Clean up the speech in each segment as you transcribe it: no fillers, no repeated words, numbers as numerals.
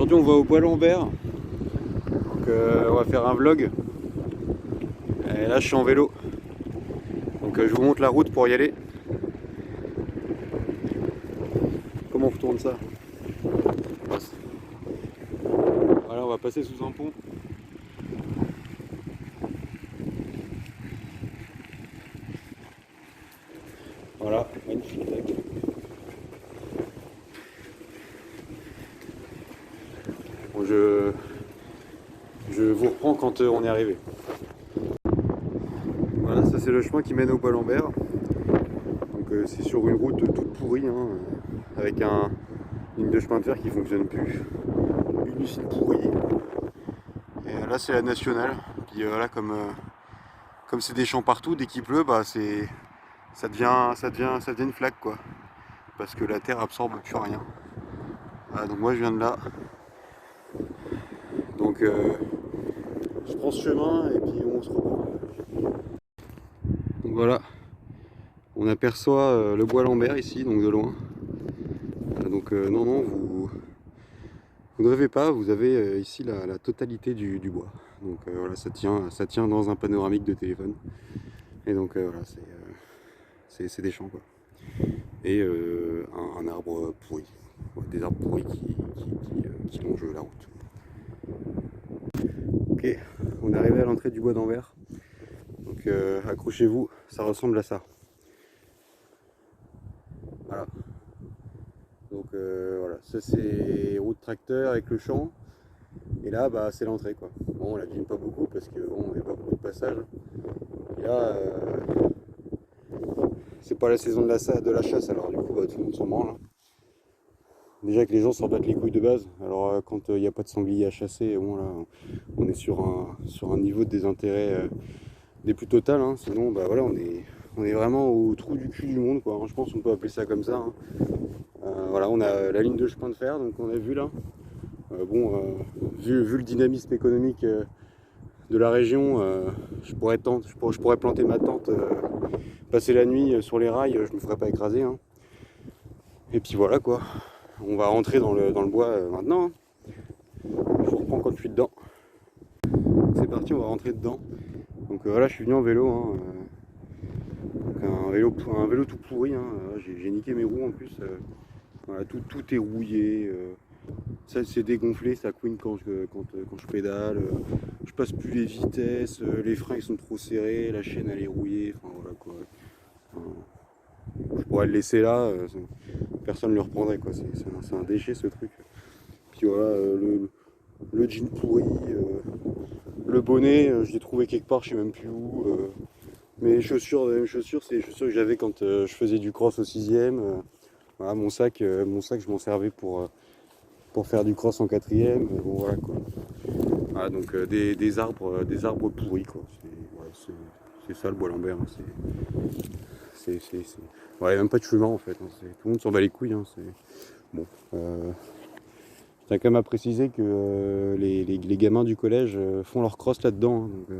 Aujourd'hui on va au Bois Lambert, donc on va faire un vlog. Et là je suis en vélo, donc je vous montre la route pour y aller. Comment on retourne ça? Voilà, on va passer sous un pont. Voilà, magnifique. Bon, je vous reprends quand on est arrivé. Voilà, ça c'est le chemin qui mène au Bois Lambert. Donc c'est sur une route toute pourrie, hein, avec une ligne de chemin de fer qui fonctionne plus. Une usine pourrie. Et là c'est la nationale. Puis là comme c'est des champs partout, dès qu'il pleut, bah ça devient une flaque quoi. Parce que la terre absorbe plus rien. Voilà, donc moi je viens de là. Donc je prends ce chemin et puis on se reprend. Donc voilà, on aperçoit le Bois Lambert ici, donc de loin. Donc non, vous ne rêvez pas, vous avez ici la totalité du bois. Donc voilà, ça tient dans un panoramique de téléphone. Et donc voilà, c'est des champs quoi. Et un arbre pourri. Ouais, des arbres pourris qui longent la route. Ok, on est arrivé à l'entrée du Bois d'Anvers. Donc accrochez-vous, ça ressemble à ça. Voilà. Donc voilà, ça c'est route tracteur avec le champ. Et là bah c'est l'entrée quoi. Bon on l'abîme pas beaucoup parce que bon, il n'y a pas beaucoup de passage. Et là c'est pas la saison de la chasse alors du coup bah, tout le monde s'en branle. Hein. Déjà que les gens s'en battent les couilles de base. Alors quand il n'y a pas de sanglier à chasser, bon là on est sur un niveau de désintérêt des plus total. Hein. Sinon bah voilà on est vraiment au trou du cul du monde quoi. Je pense qu'on peut appeler ça comme ça. Hein. Voilà on a la ligne de chemin de fer donc on a vu là. Vu le dynamisme économique de la région, je pourrais planter ma tente, passer la nuit sur les rails, je me ferais pas écraser. Hein. Et puis voilà quoi, on va rentrer dans le bois maintenant. Hein. Je vous reprends quand je suis dedans. C'est parti, on va rentrer dedans. Donc voilà, je suis venu en vélo. Hein, donc un vélo tout pourri. Hein, j'ai niqué mes roues en plus. Voilà, tout est rouillé. Ça c'est dégonflé, ça couine quand je pédale, je passe plus les vitesses, les freins ils sont trop serrés, la chaîne elle est rouillée, enfin voilà quoi. Je pourrais le laisser là, personne ne le reprendrait quoi, c'est un déchet ce truc. Puis voilà, le jean pourri, le bonnet, je l'ai trouvé quelque part, je sais même plus où. Mes chaussures, c'est les chaussures que j'avais quand je faisais du cross au 6ème. Voilà, mon sac je m'en servais pour faire du cross en 4ème, bon voilà quoi. Voilà, donc des arbres pourris quoi. C'est ça le Bois Lambert. Hein. Ouais, il n'y a même pas de chemin en fait. Hein. Tout le monde s'en bat les couilles. Hein. Bon. Je tiens quand même à préciser que les gamins du collège font leur cross là-dedans. Hein. Donc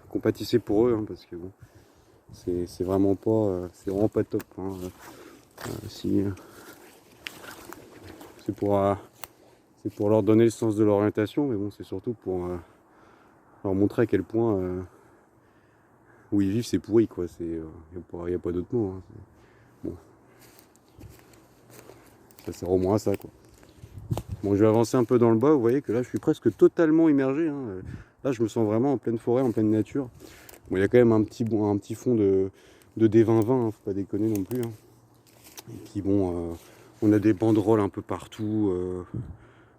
compatissez pour eux hein, parce que bon, c'est vraiment pas top. Hein. Si c'est pour leur donner le sens de l'orientation, mais bon, c'est surtout pour leur montrer à quel point où ils vivent c'est pourri, quoi. Il n'y a pas d'autre mot. Hein. Bon. Ça sert au moins à ça, quoi. Bon, je vais avancer un peu dans le bas, vous voyez que là, je suis presque totalement immergé. Hein. Là, je me sens vraiment en pleine forêt, en pleine nature. Bon, il y a quand même un petit fond de D2020, hein, faut pas déconner non plus. Hein. Et puis bon, on a des banderoles un peu partout.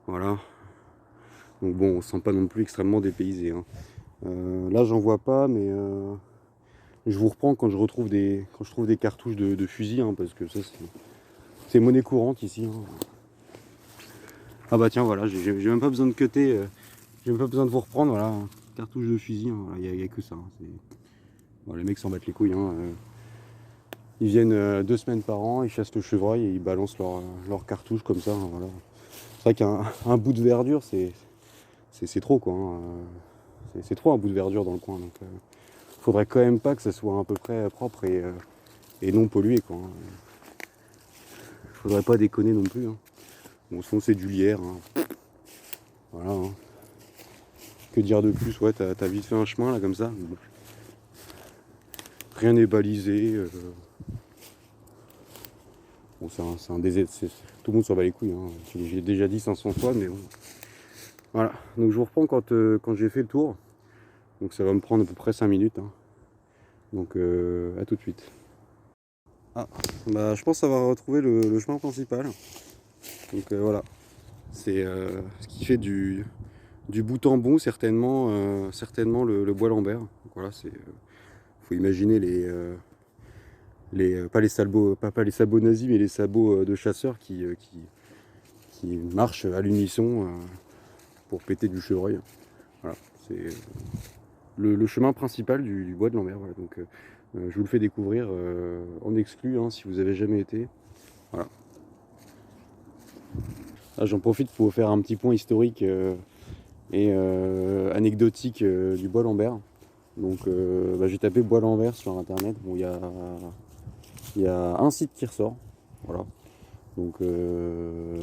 Voilà. Donc bon, on se sent pas non plus extrêmement dépaysé. Hein. Là, j'en vois pas, mais je vous reprends quand je trouve des cartouches de fusil, hein, parce que ça, c'est monnaie courante ici. Hein. Ah bah tiens, voilà, j'ai même pas besoin de cutter, j'ai même pas besoin de vous reprendre, voilà, cartouche de fusil, hein, il y a que ça. Hein, bon, les mecs s'en battent les couilles. Hein, ils viennent 2 semaines par an, ils chassent le chevreuil et ils balancent leur cartouche comme ça. Hein, voilà. C'est vrai qu'un bout de verdure, c'est trop quoi. Hein. C'est trop un bout de verdure dans le coin. Donc, faudrait quand même pas que ça soit à peu près propre et non pollué quoi. Faudrait pas déconner non plus. Hein. Bon, sinon c'est du lierre. Hein. Voilà. Hein. Que dire de plus? Ouais, t'as vite fait un chemin là comme ça. Rien n'est balisé. Bon, c'est un désert. Tout le monde s'en bat les couilles. Hein. J'ai déjà dit 500 fois, mais bon. Voilà. Donc je vous reprends quand j'ai fait le tour. Donc ça va me prendre à peu près 5 minutes. Hein. Donc à tout de suite. Ah, bah je pense avoir retrouvé le chemin principal. Donc voilà. C'est ce qui fait du bout en bout certainement, certainement le bois Lambert. Donc voilà, faut imaginer pas les sabots, pas les sabots nazis, mais les sabots de chasseurs qui marchent à l'unisson pour péter du chevreuil. Voilà, c'est le chemin principal du bois de Lambert. Voilà, donc je vous le fais découvrir en exclu hein, si vous avez jamais été. Voilà. Ah, j'en profite pour vous faire un petit point historique et anecdotique du bois Lambert. Donc j'ai tapé bois Lambert sur internet. Bon, il y a un site qui ressort. Voilà. Donc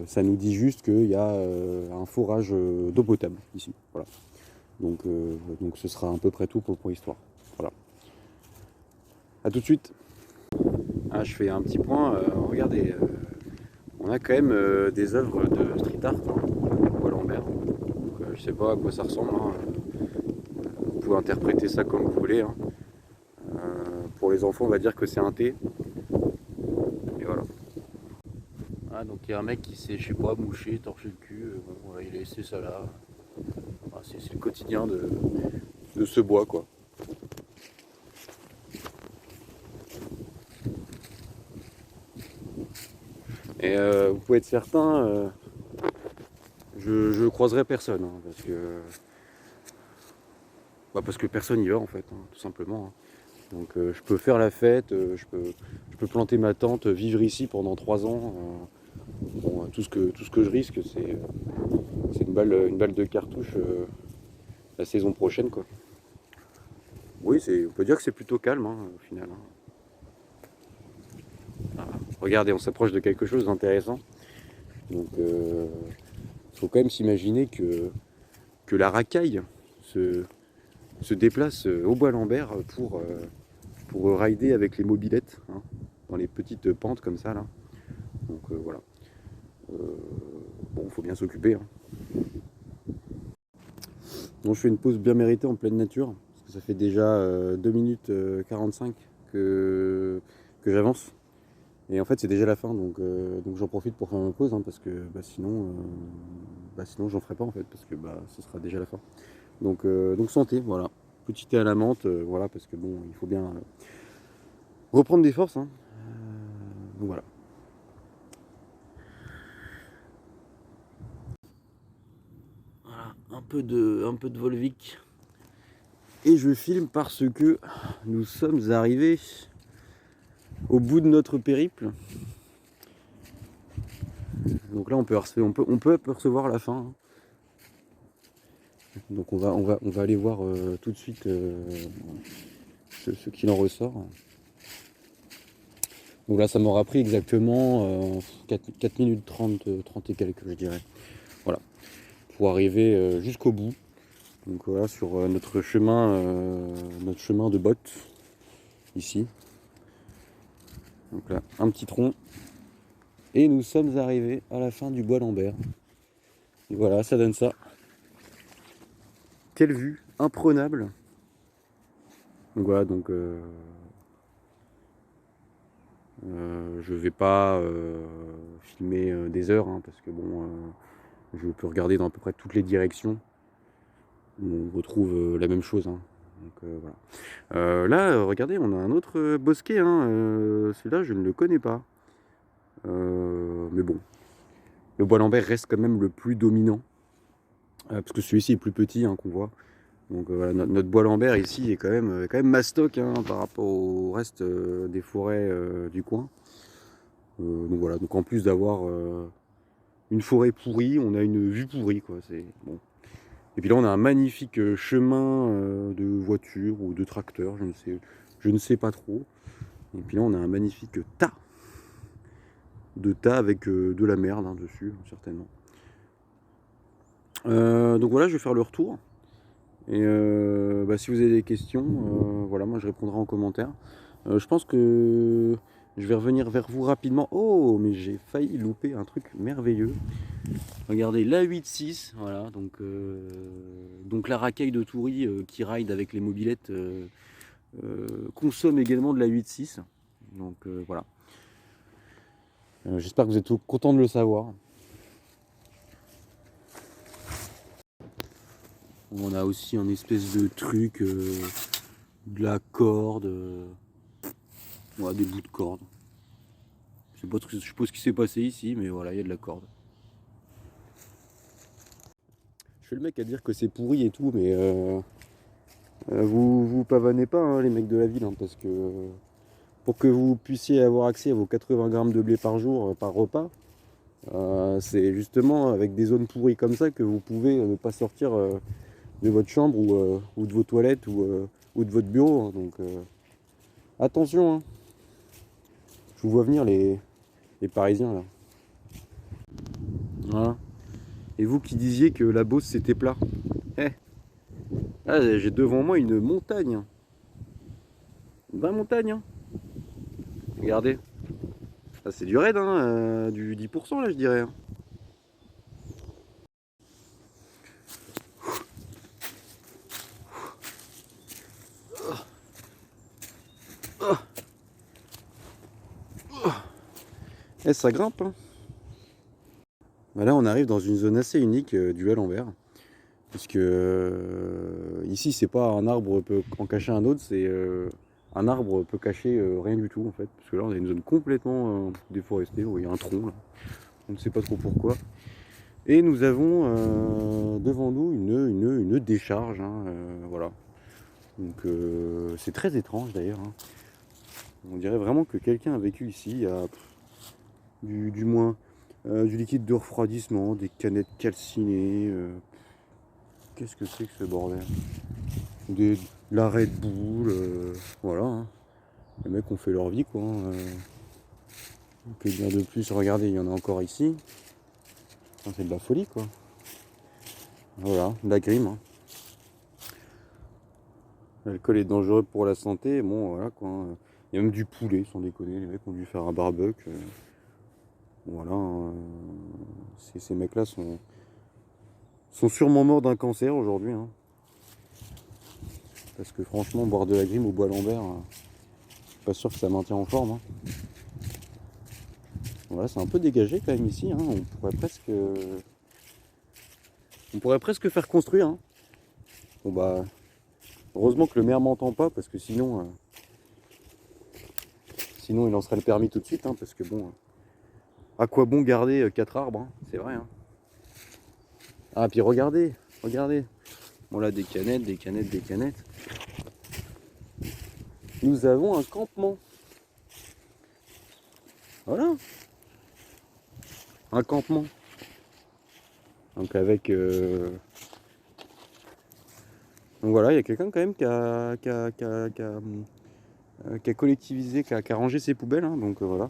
ça nous dit juste qu'il y a un forage d'eau potable ici. Voilà. Donc ce sera à peu près tout pour l'histoire. Voilà. A tout de suite. Ah, je fais un petit point. Regardez, on a quand même des œuvres de street art, hein, bois Lambert. Donc je sais pas à quoi ça ressemble. Hein. Vous pouvez interpréter ça comme vous voulez. Hein. Pour les enfants, on va dire que c'est un thé. Et voilà. Ah, donc il y a un mec qui s'est, je sais pas, mouché, torché le cul. Bon, voilà, il a laissé ça là. Ah, c'est le quotidien de ce bois, quoi. Et vous pouvez être certain, je croiserai personne, hein, parce que personne y va en fait, hein, tout simplement. Hein. Donc je peux faire la fête, je peux planter ma tente, vivre ici pendant 3 ans. Bon, tout ce que je risque, c'est une balle de cartouche la saison prochaine, quoi. Oui, on peut dire que c'est plutôt calme hein, au final. Hein. Ah, regardez, on s'approche de quelque chose d'intéressant. Donc faut quand même s'imaginer que la racaille se déplace au bois Lambert pour rider avec les mobylettes hein, dans les petites pentes comme ça là. Donc voilà. Bon, faut bien s'occuper. Hein. Donc je fais une pause bien méritée en pleine nature parce que ça fait déjà 2 minutes 45 que j'avance. Et en fait c'est déjà la fin donc j'en profite pour faire ma pause hein, parce que sinon j'en ferai pas en fait parce que ce sera déjà la fin. Donc santé, voilà. Petit thé à la menthe, voilà, parce que bon, il faut bien reprendre des forces. Hein. Donc voilà. Voilà, un peu de Volvic. Et je filme parce que nous sommes arrivés au bout de notre périple. Donc là, on peut apercevoir la fin. Hein. Donc on va aller voir tout de suite ce qu'il en ressort. Donc là, ça m'aura pris exactement 4 minutes 30 et quelques, je dirais. Voilà, pour arriver jusqu'au bout. Donc voilà, sur notre chemin de botte, ici. Donc là, un petit tronc. Et nous sommes arrivés à la fin du bois Lambert. Et voilà, ça donne ça. Quelle vue imprenable. Donc voilà, je vais pas filmer des heures, hein, parce que bon, je peux regarder dans à peu près toutes les directions. On retrouve la même chose. Hein. Donc voilà. Là, regardez, on a un autre bosquet. Hein, celui-là, je ne le connais pas. Mais bon, le bois Lambert reste quand même le plus dominant. Parce que celui-ci est plus petit hein, qu'on voit. Donc voilà, notre bois Lambert ici est quand même mastoc hein, par rapport au reste des forêts du coin. Donc voilà, donc en plus d'avoir une forêt pourrie, on a une vue pourrie quoi. C'est bon. Et puis là on a un magnifique chemin de voiture ou de tracteur, je ne sais pas trop. Et puis là on a un magnifique tas de tas avec de la merde hein, dessus, certainement. Donc voilà, je vais faire le retour. Et si vous avez des questions, voilà, moi je répondrai en commentaire. Je pense que je vais revenir vers vous rapidement. Oh, mais j'ai failli louper un truc merveilleux. Regardez, l'A86, voilà, donc la racaille de Toury qui ride avec les mobylettes consomme également de l'A86. Donc voilà. J'espère que vous êtes contents de le savoir. On a aussi un espèce de truc, de la corde, ouais, des bouts de corde. Je sais pas ce qui s'est passé ici, mais voilà, il y a de la corde. Je fais le mec à dire que c'est pourri et tout, mais vous pavanez pas hein, les mecs de la ville, hein, parce que pour que vous puissiez avoir accès à vos 80 grammes de blé par jour, par repas, c'est justement avec des zones pourries comme ça que vous pouvez ne pas sortir de votre chambre ou de vos toilettes ou de votre bureau. Hein, donc attention, hein. Je vous vois venir les Parisiens là. Voilà. Et vous qui disiez que la Beauce c'était plat. Eh, là j'ai devant moi une montagne. Une vraie montagne. Hein. Regardez. Ça c'est du raid, hein, du 10% là je dirais. Hein. Eh, ça grimpe. Hein. Là, on arrive dans une zone assez unique du Val-en-Vert. Puisque ici, c'est pas un arbre peut en cacher un autre, c'est un arbre peut cacher rien du tout en fait. Parce que là, on a une zone complètement déforestée. Où il y a un tronc là. On ne sait pas trop pourquoi. Et nous avons devant nous une décharge. Hein, voilà. Donc c'est très étrange d'ailleurs. Hein. On dirait vraiment que quelqu'un a vécu ici il y a du moins du liquide de refroidissement, des canettes calcinées. Qu'est-ce que c'est que ce bordel? De la Red Bull, voilà. Hein. Les mecs ont fait leur vie quoi. Hein, que dire de plus? Regardez, il y en a encore ici. C'est de la folie quoi. Voilà, de la grime. Hein. L'alcool est dangereux pour la santé. Bon, voilà quoi. Il y a même du poulet, sans déconner. Les mecs ont dû faire un barbecue. Voilà. Ces mecs-là sont sûrement morts d'un cancer aujourd'hui. Hein. Parce que franchement, boire de la grime au bois Lambert, je suis pas sûr que ça maintient en forme. Hein. Voilà, c'est un peu dégagé quand même ici. Hein. On pourrait presque faire construire. Hein. Bon bah, heureusement que le maire m'entend pas parce que sinon il lancerait le permis tout de suite. Hein, parce que bon, à quoi bon garder 4 arbres, hein, c'est vrai. Hein. Ah puis regardez. Bon là des canettes. Nous avons un campement. Voilà. Un campement. Donc avec... Donc voilà, il y a quelqu'un quand même qui a collectivisé, qui a rangé ses poubelles. Hein, donc voilà.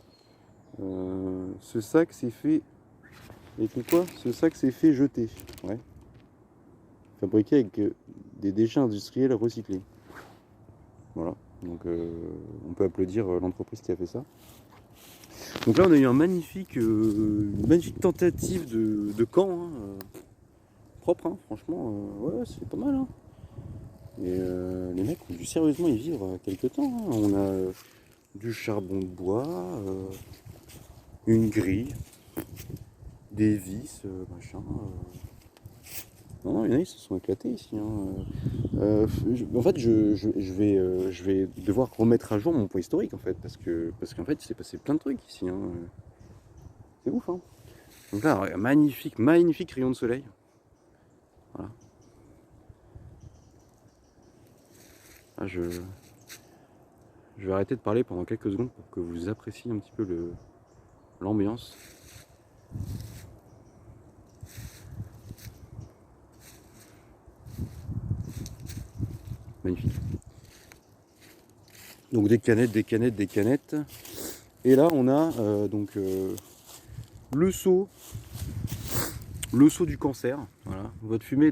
Ce sac s'est fait... Et quoi? Ce sac s'est fait jeter. Ouais. Fabriqué avec des déchets industriels recyclés. Voilà. Donc on peut applaudir l'entreprise qui a fait ça. Donc là on a eu une magnifique tentative de camp. Hein, propre, hein, franchement, ouais, c'est pas mal. Hein. Et les mecs ont dû sérieusement y vivre quelques temps. Hein. On a du charbon de bois, une grille, des vis, machin. Non, il y en a, ils se sont éclatés ici. Hein. En fait, je vais devoir remettre à jour mon point historique en fait, parce qu'en fait, il s'est passé plein de trucs ici. Hein. C'est ouf. Hein. Donc là, magnifique rayon de soleil. Voilà. Ah, je vais arrêter de parler pendant quelques secondes pour que vous appréciez un petit peu l'ambiance. Magnifique. Donc des canettes. Et là on a le sceau du cancer. Voilà. Votre fumée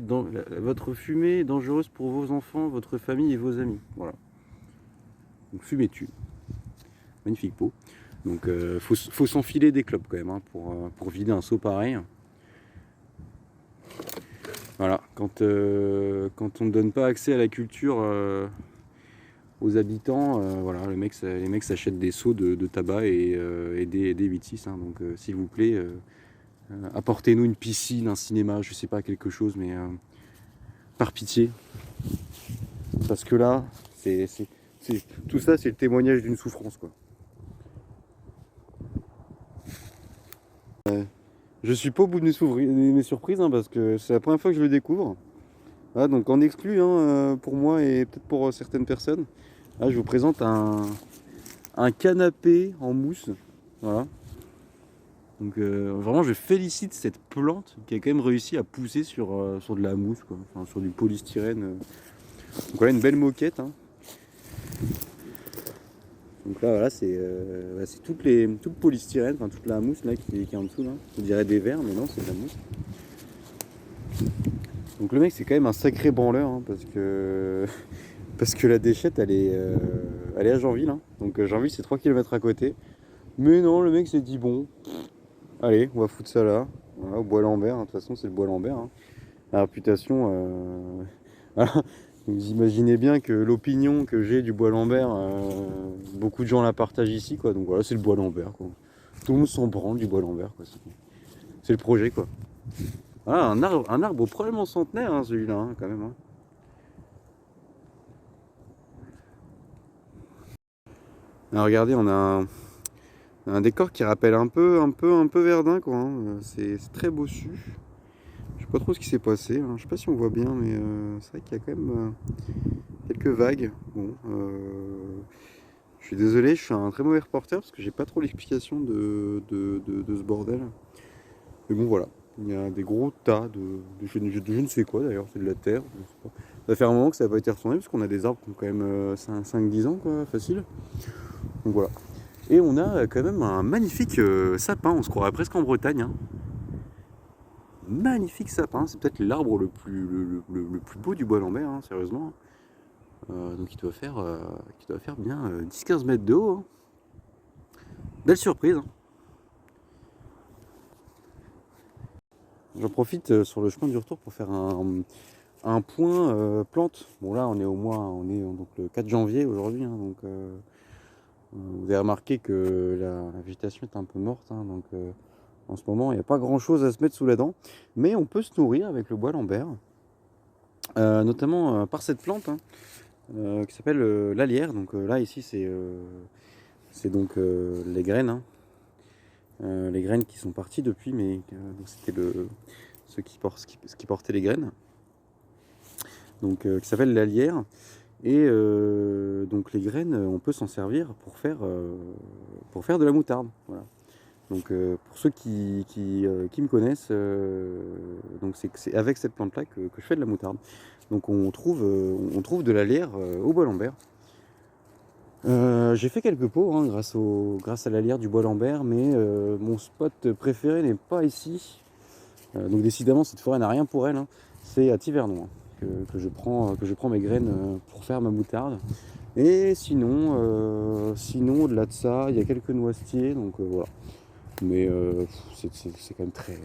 est dangereuse pour vos enfants, votre famille et vos amis. Voilà. Donc fumée tue. Magnifique peau. Donc faut s'enfiler des clopes quand même hein, pour vider un seau pareil. Voilà, quand on ne donne pas accès à la culture aux habitants, voilà, les mecs s'achètent des seaux de tabac et des 8-6. Hein, donc s'il vous plaît, apportez-nous une piscine, un cinéma, je sais pas, quelque chose, mais par pitié. Parce que là, tout ça, c'est le témoignage d'une souffrance, quoi. Je suis pas au bout de mes surprises, hein, parce que c'est la première fois que je le découvre. Voilà, donc en exclu, hein, pour moi et peut-être pour certaines personnes. Là, je vous présente un canapé en mousse. Voilà. Donc vraiment, je félicite cette plante qui a quand même réussi à pousser sur de la mousse, quoi. Enfin, sur du polystyrène. Donc voilà, une belle moquette. Hein. Donc là, voilà, c'est tout le polystyrène, enfin toute la mousse là qui est en dessous. Là. On dirait des verres, mais non, c'est de la mousse. Donc le mec, c'est quand même un sacré branleur, hein, parce que la déchette, elle est à Janville. Hein. Donc Janville, c'est 3 km à côté. Mais non, le mec s'est dit, bon, allez, on va foutre ça là. Voilà, au bois Lambert, hein. De toute façon, c'est le bois Lambert. Hein. La réputation, voilà. Vous imaginez bien que l'opinion que j'ai du bois Lambert, beaucoup de gens la partagent ici, quoi. Donc voilà, c'est le bois Lambert, quoi. Tout le monde s'en branle du bois Lambert, quoi. C'est le projet, quoi. Voilà, un arbre probablement centenaire, hein, celui-là, hein, quand même. Hein. Alors, regardez, on a un décor qui rappelle un peu Verdun, quoi. Hein. C'est très bossu. Je sais pas trop ce qui s'est passé. Hein. Je sais pas si on voit bien, mais c'est vrai qu'il y a quand même quelques vagues. Bon, je suis désolé, je suis un très mauvais reporter parce que j'ai pas trop l'explication de ce bordel. Mais bon, voilà. Il y a des gros tas je ne sais quoi d'ailleurs, c'est de la terre. Je sais pas. Ça va faire un moment que ça n'a pas été retourné parce qu'on a des arbres qui ont quand même 5-10 ans, quoi, facile. Donc voilà. Et on a quand même un magnifique sapin, on se croirait presque en Bretagne. Hein. Magnifique sapin, c'est peut-être l'arbre le plus beau du bois Lambert, hein, sérieusement. Donc il doit faire bien 10-15 mètres de haut. Hein. Belle surprise. Hein. J'en profite sur le chemin du retour pour faire un point plante. Bon là on est donc le 4 janvier aujourd'hui. Hein, donc vous avez remarqué que la végétation est un peu morte. Hein, donc en ce moment il n'y a pas grand chose à se mettre sous la dent. Mais on peut se nourrir avec le bois Lambert. Notamment par cette plante. Hein, qui s'appelle l'alière. Donc là ici c'est donc les graines, hein. Les graines qui sont parties depuis, mais c'était ce qui portait les graines. Donc qui s'appelle l'alière. Et donc les graines, on peut s'en servir pour faire de la moutarde. Voilà. Donc pour ceux qui me connaissent, donc c'est avec cette plante là que je fais de la moutarde. Donc on trouve de la lierre au bois Lambert. J'ai fait quelques pots hein, grâce à la lierre du bois Lambert, mais mon spot préféré n'est pas ici. Donc décidément cette forêt n'a rien pour elle. Hein. C'est à Tivernon hein, que je prends mes graines pour faire ma moutarde. Et sinon au-delà de ça, il y a quelques noisetiers, donc voilà. Mais c'est quand même très...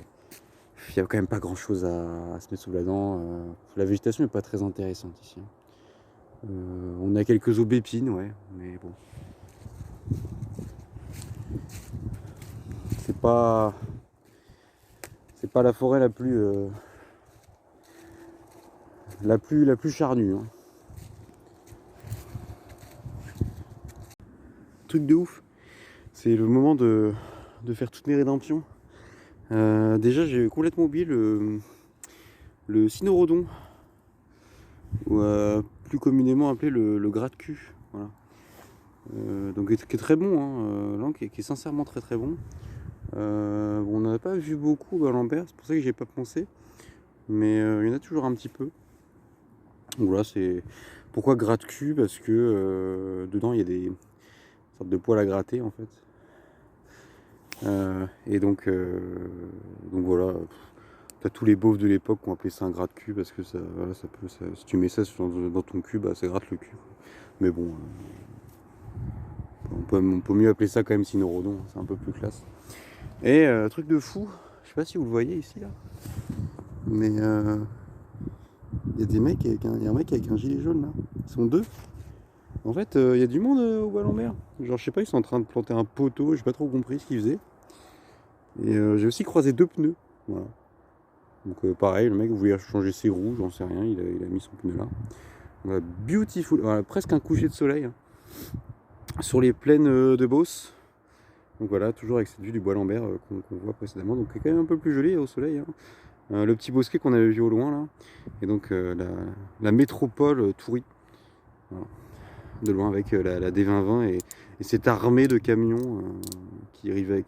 Il n'y a quand même pas grand chose à se mettre sous la dent. La végétation n'est pas très intéressante ici. On a quelques aubépines, ouais, mais bon. C'est pas la forêt la plus charnue. Hein. Truc de ouf. C'est le moment de faire toutes mes rédemptions. Déjà, j'ai complètement oublié le cynorhodon, ou plus communément appelé le gras de cul. Voilà. Donc qui est très bon, hein, là, qui est sincèrement très très bon. On n'en a pas vu beaucoup à Lambert, c'est pour ça que j'ai pas pensé. Mais il y en a toujours un petit peu. Donc là, c'est pourquoi gras de cul, parce que dedans il y a des sortes de poils à gratter en fait. Et donc voilà, t'as tous les beaufs de l'époque qui ont appelé ça un gratte-cul parce que ça, voilà, si tu mets ça dans ton cul, bah, ça gratte le cul. Mais bon, on peut mieux appeler ça quand même cynorhodon, c'est un peu plus classe. Et truc de fou, je sais pas si vous le voyez ici là, mais il y a des mecs il y a un mec avec un gilet jaune là, ils sont deux. En fait, il y a du monde au Bois Lambert. Genre, je sais pas, ils sont en train de planter un poteau, j'ai pas trop compris ce qu'ils faisaient. Et j'ai aussi croisé deux pneus. Voilà. Donc pareil, le mec voulait changer ses roues, j'en sais rien, il a mis son pneu là. Voilà, beautiful, voilà, presque un coucher de soleil hein, sur les plaines de Beauce. Donc voilà, toujours avec cette vue du Bois Lambert qu'on voit précédemment. Donc c'est quand même un peu plus joli au soleil. Hein. Le petit bosquet qu'on avait vu au loin là. Et donc la métropole Toury. Voilà. De loin avec la D2020 et cette armée de camions qui ravitaille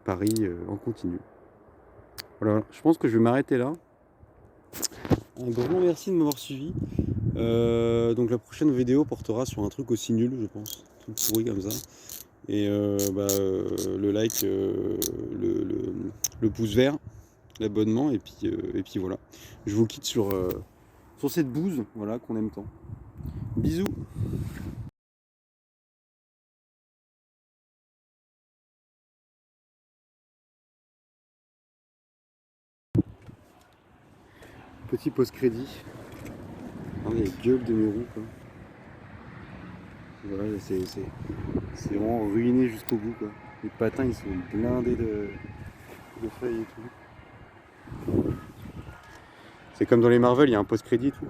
Paris en continu. Voilà, je pense que je vais m'arrêter là. Un grand merci de m'avoir suivi. Donc la prochaine vidéo portera sur un truc aussi nul, je pense. Un truc pourri comme ça. Et le like, le pouce vert, l'abonnement, et puis voilà. Je vous quitte sur cette bouse voilà, qu'on aime tant. Bisous. Petit post-crédit. Regardez les gueules de mes roues quoi. Voilà, c'est vraiment ruiné jusqu'au bout quoi. Les patins ils sont blindés de feuilles et tout. C'est comme dans les Marvel, il y a un post-crédit et tout.